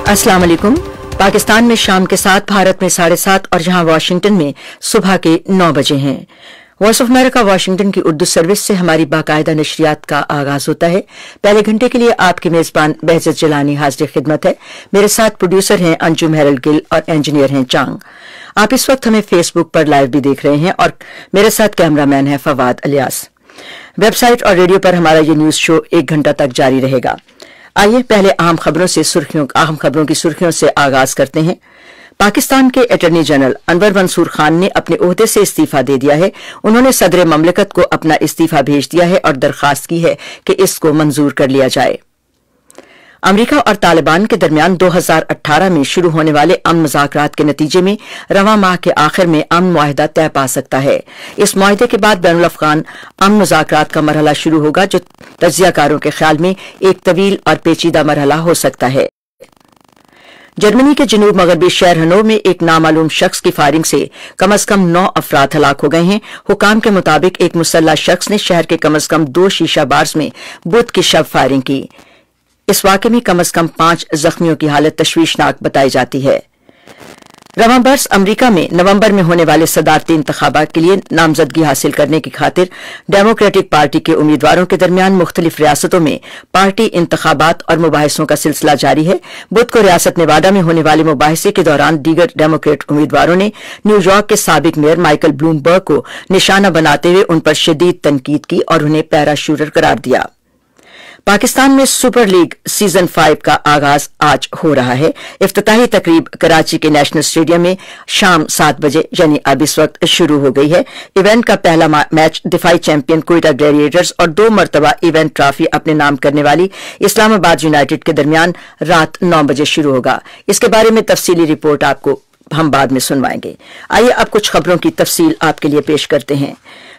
अस्सलाम वालेकुम। पाकिस्तान में शाम के 7, भारत में 7:30 और जहां वाशिंगटन में सुबह के 9 बजे हैं। वॉइस ऑफ अमेरिका वाशिंगटन की उर्दू सर्विस से हमारी बाकायदा नशरियात का आगाज होता है। पहले घंटे के लिए आपकी मेजबान बेहजत जलानी हाजिर खिदमत है। मेरे साथ प्रोड्यूसर हैं अंजुम हैरल गिल और इंजीनियर हैं चांग। आप इस वक्त हमें फेसबुक पर लाइव भी देख रहे हैं और मेरे साथ कैमरामैन है फवाद अलियास। वेबसाइट और रेडियो पर हमारा ये न्यूज शो 1 घंटा तक जारी रहेगा। आइए पहले अहम खबरों की सुर्खियों से आगाज करते हैं। पाकिस्तान के अटॉर्नी जनरल अनवर मंसूर खान ने अपने ओहदे से इस्तीफा दे दिया है। उन्होंने सदर ममलकत को अपना इस्तीफा भेज दिया है और दरखास्त की है कि इसको मंजूर कर लिया जाए। अमरीका और तालिबान के दरमियान 2018 में शुरू होने वाले अमन मुज़ाकरात के नतीजे में रवां माह के आखिर में अमन मुआहिदा तय पा सकता है। इस मुआहिदे के बाद बैनुल अफ़गान अमन मुज़ाकरात का मरहला शुरू होगा, जो तज्ज़ियाकारों के ख्याल में एक तवील और पेचीदा मरहला हो सकता है। जर्मनी के जनूब मगरबी शहर हनोव में एक नामालूम शख्स की फायरिंग से कम अज कम 9 अफराद हलाक हो गए हैं। हुकाम के मुताबिक एक मुसल्लह शख्स ने शहर के कम अज कम 2 शीशा बार्स में बुध की शव फायरिंग की। इस वाक़े में कम अज कम 5 जख्मियों की हालत तशवीशनाक बताई जाती है। रवां बरस अमरीका में नवंबर में होने वाले सदारती इंतखाबात के लिए नामजदगी हासिल करने की खातिर डेमोक्रेटिक पार्टी के उम्मीदवारों के दरमियान मुख्तलिफ रियासतों में पार्टी इंतखाबात और मुबाहिसों का सिलसिला जारी है। बुध को रियासत नेवाडा में होने वाले मुबाहिसे के दौरान दीगर डेमोक्रेट उम्मीदवारों ने न्यूयॉर्क के साबिक मेयर माइकल ब्लूमबर्ग को निशाना बनाते हुए उन पर शदीद तनकीद की और उन्हें पैराशूटर करार दिया। पाकिस्तान में सुपर लीग सीजन 5 का आगाज आज हो रहा है। इफ्तिताही तकरीब कराची के नेशनल स्टेडियम में शाम 7 बजे यानी अब इस वक्त शुरू हो गई है। इवेंट का पहला मैच दिफाई चैंपियन क्वेटा ग्लैडिएटर्स और 2 मरतबा इवेंट ट्रॉफी अपने नाम करने वाली इस्लामाबाद यूनाइटेड के दरमियान रात 9 बजे शुरू होगा। इसके बारे में तफसीली रिपोर्ट आपको हम बाद में सुनवाएंगे। आइए अब कुछ खबरों की तफसील आपके लिए पेश करते हैं।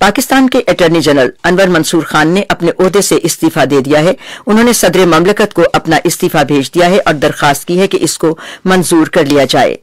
पाकिस्तान के अटॉर्नी जनरल अनवर मंसूर खान ने अपने ओहदे से इस्तीफा दे दिया है। उन्होंने सदर ममलकत को अपना इस्तीफा भेज दिया है और दरखास्त की है कि इसको मंजूर कर लिया जाए।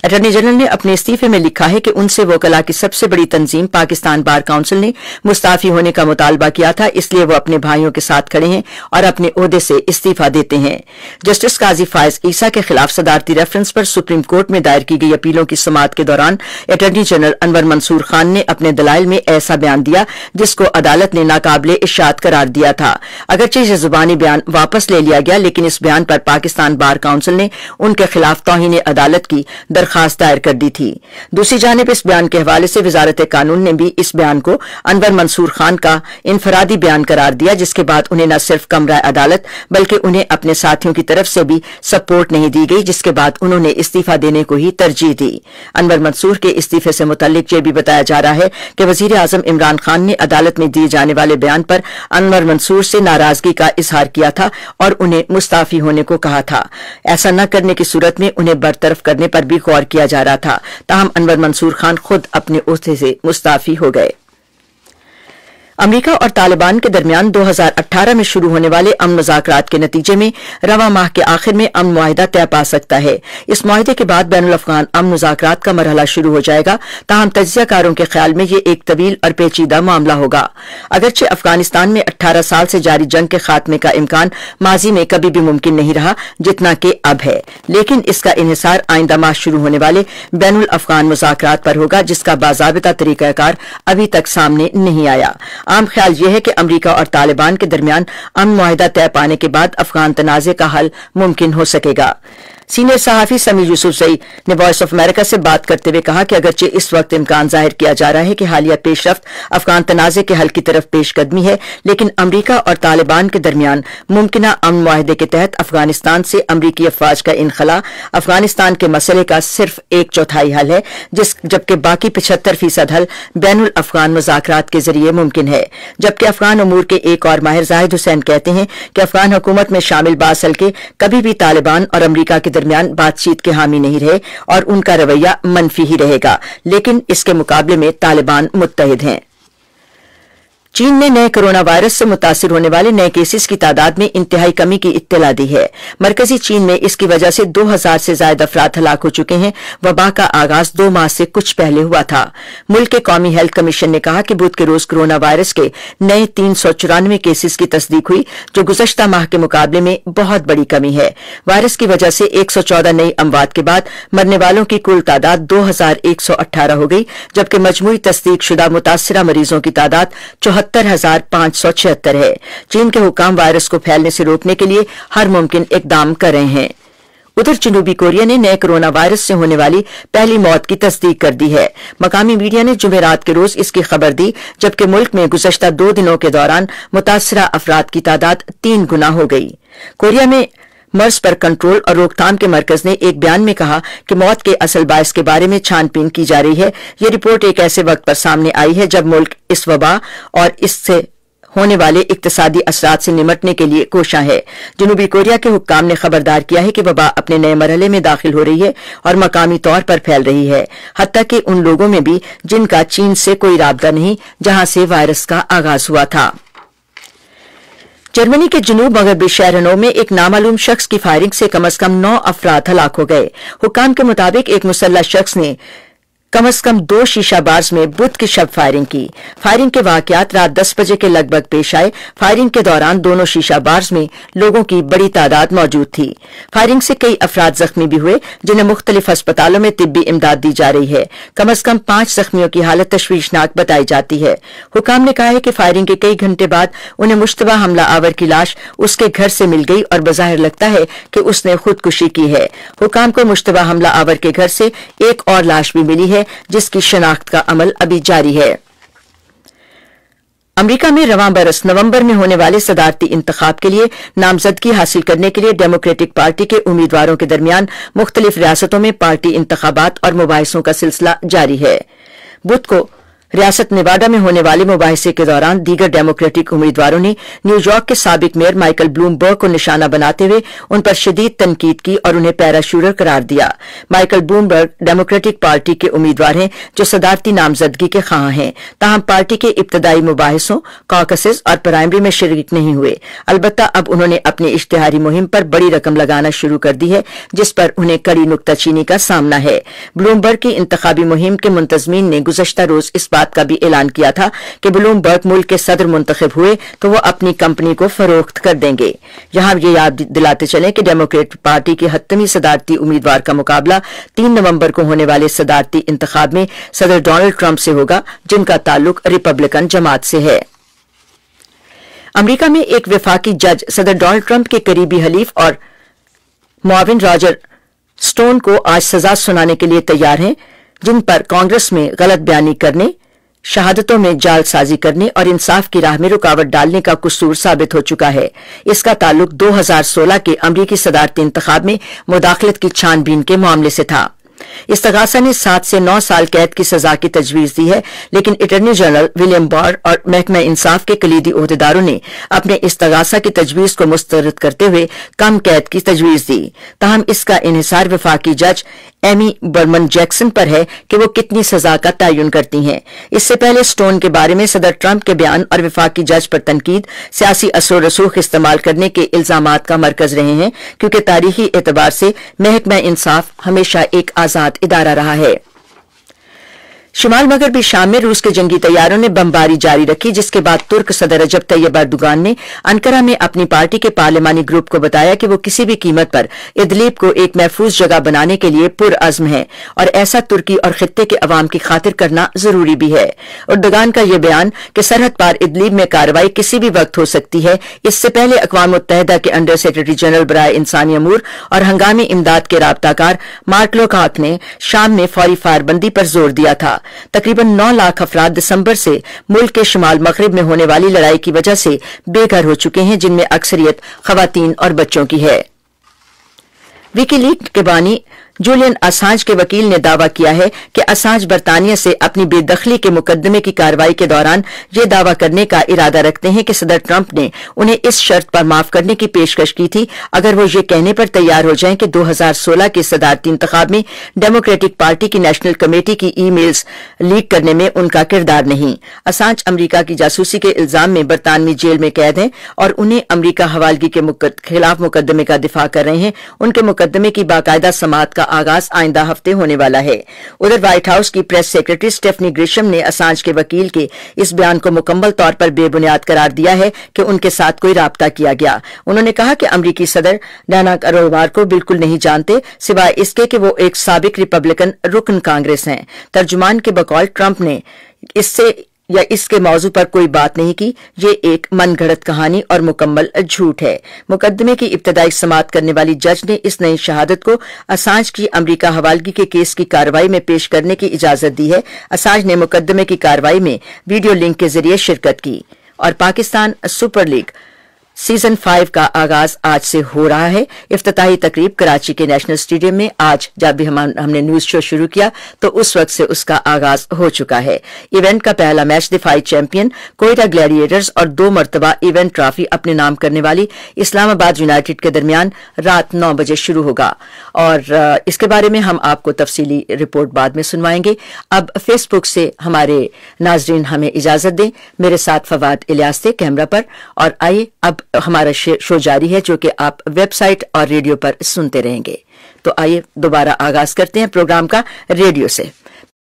अटॉर्नी जनरल ने अपने इस्तीफे में लिखा है कि उनसे वकला की सबसे बड़ी तंजीम पाकिस्तान बार काउंसिल ने मुस्ताफी होने का मुतालबा किया था, इसलिए वो अपने भाइयों के साथ खड़े हैं और अपने ओहदे से इस्तीफा देते हैं। जस्टिस काजी फायज ईसा के खिलाफ सदारती रेफरेंस पर सुप्रीम कोर्ट में दायर की गई अपीलों की समाअत के दौरान अटॉर्नी जनरल अनवर मंसूर खान ने अपने दलाइल में ऐसा बयान दिया जिसको अदालत ने नाकाबिले इशाअत करार दिया था। अगरचे यह जुबानी बयान वापस ले लिया गया, लेकिन इस बयान पर पाकिस्तान बार काउंसिल ने उनके खिलाफ तौहीन अदालत की दरखास्त दायर कर दी थी। दूसरी जानिब इस बयान के हवाले से वजारत कानून ने भी इस बयान को अनवर मंसूर खान का इनफरादी बयान करार दिया, जिसके बाद उन्हें न सिर्फ कमरा अदालत बल्कि उन्हें अपने साथियों की तरफ से भी सपोर्ट नहीं दी गई, जिसके बाद उन्होंने इस्तीफा देने को ही तरजीह दी। अनवर मंसूर के इस्तीफे से मुतल्लिक यह भी बताया जा रहा है कि वजीर आजम इमरान खान ने अदालत में दिए जाने वाले बयान पर अनवर मंसूर से नाराजगी का इजहार किया था और उन्हें मुस्ताफी होने को कहा था। ऐसा न करने की सूरत में उन्हें बरतरफ करने पर भी गौर किया जा रहा था। ताहम अनवर मंसूर खान खुद अपने ओहदे से मुस्ताफी हो गए। अमरीका और तालिबान के दरमियान 2018 में शुरू होने वाले अमन मुज़ाकरात के नतीजे में रवां माह के आखिर में अमन मुआहिदा तय पा सकता है। इस मुआहिदे के बाद बैनुल अफ़गान अमन मुज़ाकरात का मरहला शुरू हो जाएगा। ताहम तज्ज़ियाकारों के ख्याल में ये एक तवील और पेचीदा मामला होगा। अगरचे अफगानिस्तान में 18 साल से जारी जंग के खात्मे का इम्कान माजी में कभी भी मुमकिन नहीं रहा जितना कि अब है, लेकिन इसका इन्हिसार आइंदा माह शुरू होने वाले बैनुल अफ़गान मुज़ाकरात पर होगा, जिसका बाज़ाबिता तरीक़ाकार अभी तक सामने नहीं आया। आम ख्याल यह है कि अमरीका और तालिबान के दरमियान अमन मुआहिदा तय पाने के बाद अफगान तनाज़े का हल मुमकिन हो सकेगा। सीनियर सहाफ़ी समीर यूसुफजई ने वॉइस ऑफ अमेरिका से बात करते हुए कहा कि अगरचे इस वक्त इम्कान जाहिर किया जा रहा है कि हालिया पेशरफ्त अफगान तनाज़े के हल की तरफ पेशकदमी है, लेकिन अमरीका और तालिबान के दरमियान मुमकिना अमन मुआहिदे के तहत अफगानिस्तान से अमरीकी अफवाज का इनखला अफगानिस्तान के मसले का सिर्फ 1/4 हल है, जबकि बाकी 75% हल बैनुल अफ़गान मुज़ाकरात के जरिए मुमकिन है। जबकि अफगान उमूर के एक और माहिर जाहिद हुसैन कहते हैं कि अफगान हुकूमत में शामिल बास हल्के कभी भी तालिबान और अमरीका के दरमियान बातचीत के हामी नहीं रहे और उनका रवैया मनफी ही रहेगा, लेकिन इसके मुकाबले में तालिबान मुत्तहिद हैं। चीन ने नए कोरोना वायरस से मुतासिर होने वाले नए केसेस की तादाद में इंतहाई कमी की इत्तला दी है। मरकजी चीन में इसकी वजह से 2000 से ज्यादा अफराद हलाक हो चुके हैं। वबा का आगाज 2 माह से कुछ पहले हुआ था। मुल्क के कौमी हेल्थ कमीशन ने कहा कि बुध के रोज कोरोना वायरस के नए 394 केसेस की तस्दीक हुई, जो गुज़श्ता माह के मुकाबले में बहुत बड़ी कमी है। वायरस की वजह से 114 नई अमवात के बाद मरने वालों की कुल तादाद 2118 हो गई, जबकि मजमूई तस्दीक शुदा मुतासिरा मरीजों की तादाद 74,576 है। चीन के हुकाम वायरस को फैलने से रोकने के लिए हर मुमकिन इकदाम कर रहे हैं। उधर जनूबी कोरिया ने नए कोरोना वायरस से होने वाली पहली मौत की तस्दीक कर दी है। मकामी मीडिया ने जुमेरात के रोज इसकी खबर दी, जबकि मुल्क में गुज़श्ता 2 दिनों के दौरान मुतासरा अफराद की तादाद 3 गुना हो गई। कोरिया में मर्ज पर कंट्रोल और रोकथाम के मरकज ने एक बयान में कहा कि मौत के असल बायस के बारे में छानबीन की जा रही है। यह रिपोर्ट एक ऐसे वक्त पर सामने आई है जब मुल्क इस वबा और इससे होने वाले इक्तिसादी असरात से निमटने के लिए कोशा है। जनूबी कोरिया के हुक्काम ने खबरदार किया है कि वबा अपने नए मरहले में दाखिल हो रही है और मकामी तौर पर फैल रही है, हत्ता कि उन लोगों में भी जिनका चीन से कोई राबता नहीं, जहां से वायरस का आगाज हुआ था। जर्मनी के जनूब मगरबी शहर हनो में एक नामालूम शख्स की फायरिंग से कम से कम 9 अफराद हलाक हो गए। हुक्काम के मुताबिक एक मुसल्लह शख्स ने कम से कम 2 शीशा बार्स में बुध की शब फायरिंग की। फायरिंग के वाकयात रात 10 बजे के लगभग पेश आए। फायरिंग के दौरान दोनों शीशा बार्स में लोगों की बड़ी तादाद मौजूद थी। फायरिंग से कई अफराद जख्मी भी हुए, जिन्हें मुख्तलिफ अस्पतालों में तिब्बी इमदाद दी जा रही है। कम से कम 5 जख्मियों की हालत तशवीशनाक बताई जाती है। हुकाम ने कहा है कि फायरिंग के कई घंटे बाद उन्हें मुश्तबा हमला आवर की लाश उसके घर से मिल गई और बज़ाहिर लगता है कि उसने खुदकुशी की है। हुकाम को मुश्तबा हमला आवर के घर से एक और लाश भी मिली है, जिसकी शनाख्त का अमल अभी जारी है। अमेरिका में रवां बरस नवंबर में होने वाले सदारती इंतखाब के लिए नामजदगी हासिल करने के लिए डेमोक्रेटिक पार्टी के उम्मीदवारों के दरमियान मुख्तलिफ रियासतों में पार्टी इंतखाबात और मुबाहिसों का सिलसिला जारी है। बुध को रियासत नेवाडा में होने वाले मुबाहिसे के दौरान दीगर डेमोक्रेटिक उम्मीदवारों ने न्यूयॉर्क के साबिक मेयर माइकल ब्लूमबर्ग को निशाना बनाते हुए उन पर शदीद तनकीद की और उन्हें पैराशूटर करार दिया। माइकल ब्लूमबर्ग डेमोक्रेटिक पार्टी के उम्मीदवार हैं जो सदारती नामजदगी के ख्वाह हैं, ताहम पार्टी के इब्तदाई मुबाहिसों, कॉकसेस और प्राइमरी में शरीक नहीं हुए। अलबत्ता अब उन्होंने अपनी इश्तिहारी मुहिम पर बड़ी रकम लगाना शुरू कर दी है, जिस पर उन्हें कड़ी नुक्ताचीनी का सामना है। ब्लूमबर्ग की इंतखाबी मुहिम के मुंतजमीन ने गुज़श्ता रोज इस बात का भी ऐलान किया था कि ब्लूमबर्ग मुल्क के सदर मुंतखब हुए तो वो अपनी कंपनी को फरोख्त कर देंगे। यहां ये याद दिलाते चलें कि डेमोक्रेटिक पार्टी के हत्तमी सदारती उम्मीदवार का मुकाबला 3 नवंबर को होने वाले सदारती इंतखाब में सदर डोनाल्ड ट्रंप से होगा, जिनका ताल्लुक रिपब्लिकन जमात से है। अमेरिका में एक वफाकी जज सदर डोनाल्ड ट्रंप के करीबी हलीफ और मुआविन रॉजर स्टोन को आज सजा सुनाने के लिए तैयार हैं, जिन पर कांग्रेस में गलत बयानी करने, शहादतों में जालसाजी करने और इंसाफ की राह में रुकावट डालने का कसूर साबित हो चुका है। इसका ताल्लुक 2016 के अमरीकी सदारती इंतखाब में मुदाखलत की छानबीन के मामले से था। इस्तगासा ने 7 से 9 साल कैद की सजा की तजवीज दी है, लेकिन अटॉर्नी जनरल विलियम बार और महकमा इंसाफ के कलीदी ओहदेदारों ने अपने इस्तगासा की तजवीज को मुस्तरद करते हुए कम कैद की तजवीज दी। ताहम इसका इन्हिसार वफाकी जज एमी बर्मन जैक्सन पर है कि वो कितनी सजा का तयन करती हैं। इससे पहले स्टोन के बारे में सदर ट्रंप के बयान और वफाकी जज पर तनकीद सियासी असर रसूख इस्तेमाल करने के इल्जामात का मरकज रहे हैं, क्योंकि तारीखी एतबार से महकमा इंसाफ हमेशा एक आजाद इदारा रहा है। शुमाल मगरबी शाम में रूस के जंगी तैयारों ने बमबारी जारी रखी, जिसके बाद तुर्क सदर रजब तैयब एर्दोगान ने अंकारा में अपनी पार्टी के पार्लिमानी ग्रुप को बताया कि वो किसी भी कीमत पर इदलिब को एक महफूज जगह बनाने के लिए पुरअज़्म है और ऐसा तुर्की और खित्ते के अवाम की खातिर करना जरूरी भी है। एर्दोगान का यह बयान कि सरहद पार इदलिब में कार्रवाई किसी भी वक्त हो सकती है, इससे पहले अक़वाम मुत्तहिदा के अंडर सेक्रेटरी जनरल बराए इंसानी अमूर और हंगामी इमदाद के राब्ताकार मार्क लोकाक ने शाम में फौरी फायरबंदी पर जोर दिया था। तकरीबन 9 लाख अफराद दिसंबर से मुल्क के शुमाल मगरिब में होने वाली लड़ाई की वजह से बेघर हो चुके हैं, जिनमें अक्सरियत खवातीन और बच्चों की है। विकीलीक्स के बानी जूलियन असांज के वकील ने दावा किया है कि असांज बरतानिया से अपनी बेदखली के मुकदमे की कार्रवाई के दौरान ये दावा करने का इरादा रखते हैं कि सदर ट्रंप ने उन्हें इस शर्त पर माफ करने की पेशकश की थी अगर वो ये कहने पर तैयार हो जाएं कि 2016 के सदारती इंतखाब में डेमोक्रेटिक पार्टी की नेशनल कमेटी की ईमेल्स लीक करने में उनका किरदार नहीं। असांज अमरीका की जासूसी के इल्जाम में बरतानवी जेल में कैद हैं और उन्हें अमरीका हवालगी के खिलाफ मुकदमे का दिफा कर रहे हैं। उनके मुकदमे की बाकायदा समाअत का आगाज आइंदा हफ्ते होने वाला है। उधर व्हाइट हाउस की प्रेस सेक्रेटरी स्टेफनी ग्रिशम ने असांज के वकील के इस बयान को मुकम्मल तौर पर बेबुनियाद करार दिया है कि उनके साथ कोई राब्ता किया गया। उन्होंने कहा कि अमरीकी सदर डाना कारोबार को बिल्कुल नहीं जानते सिवाय इसके कि वो एक साबिक रिपब्लिकन रुकन कांग्रेस हैं। तर्जुमान के बकौल ट्रंप ने इसके मौजू पर कोई बात नहीं की। ये एक मनगढ़ंत कहानी और मुकम्मल झूठ है। मुकदमे की इब्तदाई समाअत करने वाली जज ने इस नई शहादत को असांज की अमरीका हवालगी के केस की कार्रवाई में पेश करने की इजाजत दी है। असांज ने मुकदमे की कार्रवाई में वीडियो लिंक के जरिए शिरकत की। और पाकिस्तान सुपर लीग सीजन 5 का आगाज आज से हो रहा है। इफ्तिताही तकरीब कराची के नेशनल स्टेडियम में आज जब भी हमने न्यूज शो शुरू किया तो उस वक्त से उसका आगाज हो चुका है। इवेंट का पहला मैच दिफाई चैंपियन कोयटा ग्लैडिएटर्स और 2 मरतबा इवेंट ट्रॉफी अपने नाम करने वाली इस्लामाबाद यूनाइटेड के दरमियान रात 9 बजे शुरू होगा और इसके बारे में हम आपको तफसीली रिपोर्ट बाद में सुनवाएंगे। अब फेसबुक से हमारे नाजरीन हमें इजाजत दें। मेरे साथ फवाद इलियास थे कैमरा पर और आइए अब हमारा शो जारी है जो कि आप वेबसाइट और रेडियो पर सुनते रहेंगे। तो आइए दोबारा आगाज करते हैं प्रोग्राम का रेडियो से।